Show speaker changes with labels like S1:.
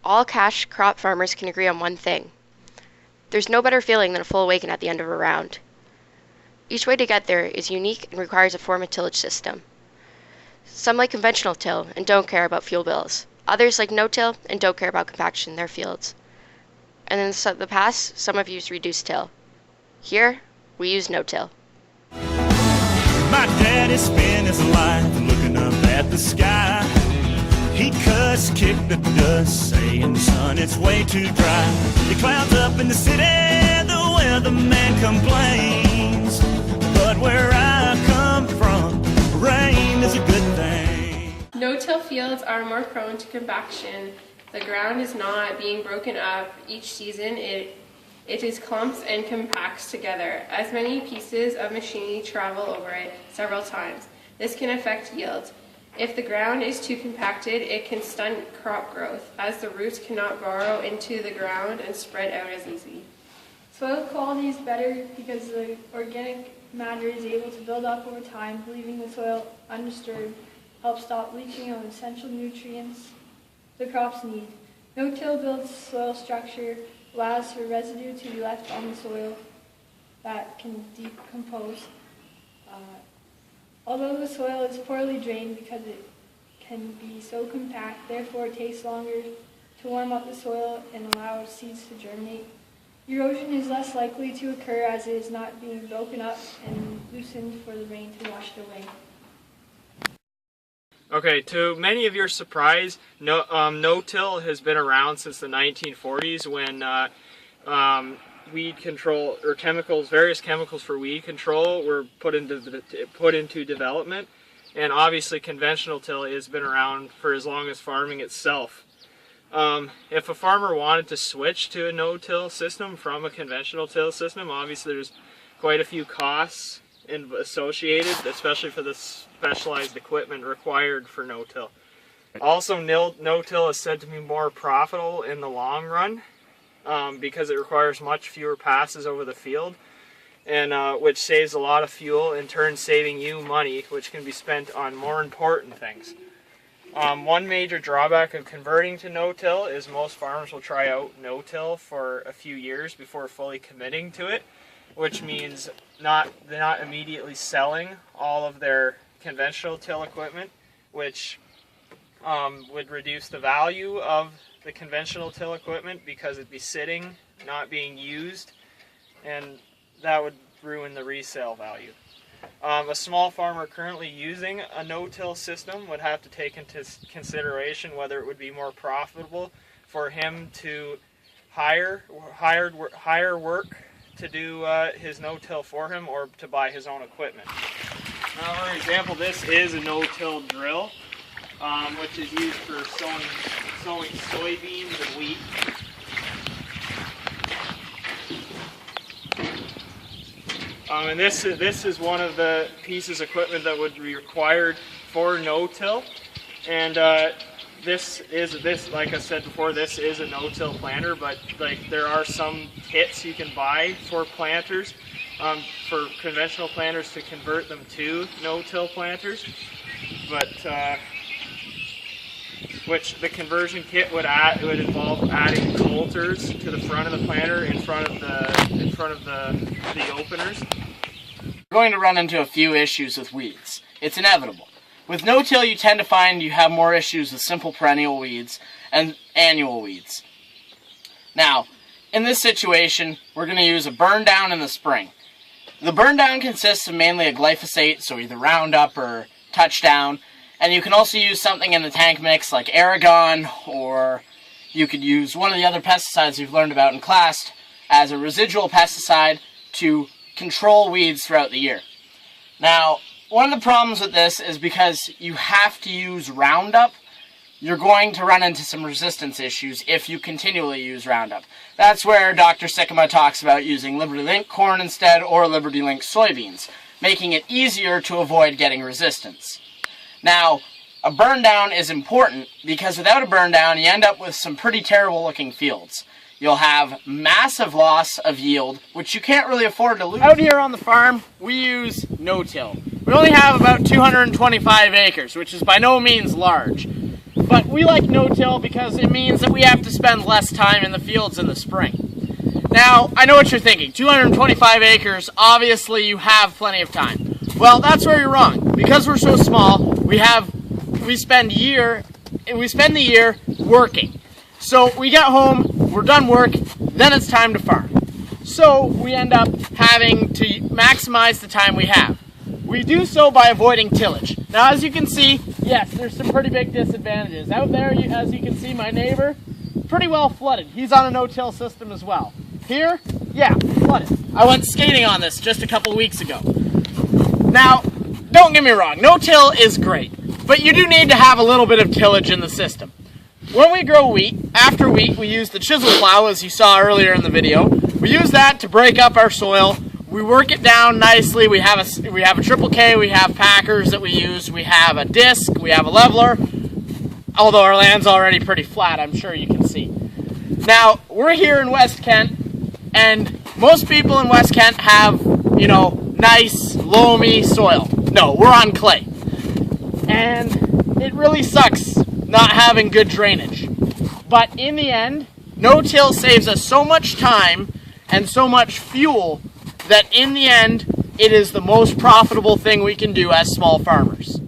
S1: All cash crop farmers can agree on one thing. There's no better feeling than a full awaken at the end of a round. Each way to get there is unique and requires a form of tillage system. Some like conventional till and don't care about fuel bills. Others like no-till and don't care about compaction in their fields. And in the past, some have used reduced till. Here, we use no-till.
S2: My daddy spent his life looking up at the sky. He cussed, kicked the dust, saying, son, it's way too dry. He clouds up in the city, the weatherman complains. But where I come from, rain is a good thing.
S3: No-till fields are more prone to compaction. The ground is not being broken up each season. It is clumps and compacts together. As many pieces of machinery travel over it several times. This can affect yield. If the ground is too compacted, it can stunt crop growth, as the roots cannot burrow into the ground and spread out as easy.
S4: Soil quality is better because the organic matter is able to build up over time, leaving the soil undisturbed, helps stop leaching of essential nutrients the crops need. No-till builds soil structure, allows for residue to be left on the soil that can decompose. Although the soil is poorly drained because it can be so compact, therefore it takes longer to warm up the soil and allow seeds to germinate. Erosion is less likely to occur as it is not being broken up and loosened for the rain to wash it away.
S5: Okay, to many of your surprise, no-till has been around since the 1940s when weed control or various chemicals for weed control were put into development, and obviously conventional till has been around for as long as farming itself. If a farmer wanted to switch to a no-till system from a conventional till system, obviously there's quite a few costs associated, especially for the specialized equipment required for no-till. Also, no-till is said to be more profitable in the long run because it requires much fewer passes over the field, and which saves a lot of fuel, in turn saving you money, which can be spent on more important things. One major drawback of converting to no-till is most farmers will try out no-till for a few years before fully committing to it, which means they're not immediately selling all of their conventional till equipment, which would reduce the value of the conventional till equipment because it'd be sitting, not being used, and that would ruin the resale value. A small farmer currently using a no-till system would have to take into consideration whether it would be more profitable for him to hire work to do his no-till for him, or to buy his own equipment. Now, for example, this is a no-till drill, which is used for sowing soybeans and wheat. And this is one of the pieces of equipment that would be required for no-till. And like I said before, this is a no-till planter, but there are some kits you can buy for planters, for conventional planters, to convert them to no-till planters. But which the conversion kit would involve adding coulters to the front of the planter in front of the openers.
S6: You're going to run into a few issues with weeds. It's inevitable. With no-till, you tend to find you have more issues with simple perennial weeds and annual weeds. Now, in this situation, we're going to use a burn down in the spring. The burn down consists of mainly a glyphosate, so either Roundup or Touchdown, and you can also use something in the tank mix like Aragon, or you could use one of the other pesticides you've learned about in class as a residual pesticide to control weeds throughout the year. Now, one of the problems with this is because you have to use Roundup, you're going to run into some resistance issues if you continually use Roundup. That's where Dr. Sycamore talks about using Liberty Link corn instead, or Liberty Link soybeans, making it easier to avoid getting resistance. Now, a burn down is important because without a burn down, you end up with some pretty terrible looking fields. You'll have massive loss of yield, which you can't really afford to lose. Out here on the farm, we use no-till. We only have about 225 acres, which is by no means large. But we like no-till because it means that we have to spend less time in the fields in the spring. Now, I know what you're thinking. 225 acres, obviously you have plenty of time. Well, that's where you're wrong. Because we're so small, we spend the year working. So we get home, we're done work, then it's time to farm. So we end up having to maximize the time we have. We do so by avoiding tillage. Now, as you can see, yes, there's some pretty big disadvantages. Out there, as you can see, my neighbor, pretty well flooded. He's on a no-till system as well. Here, yeah, flooded. I went skating on this just a couple weeks ago. Now, don't get me wrong, no-till is great, but you do need to have a little bit of tillage in the system. When we grow wheat, after wheat, we use the chisel plow, as you saw earlier in the video. We use that to break up our soil. We work it down nicely. We have a triple K, we have packers that we use, we have a disc, we have a leveler. Although our land's already pretty flat, I'm sure you can see. Now, we're here in West Kent, and most people in West Kent have, you know, nice, loamy soil. No, we're on clay. And it really sucks not having good drainage. But in the end, no-till saves us so much time and so much fuel that in the end, it is the most profitable thing we can do as small farmers.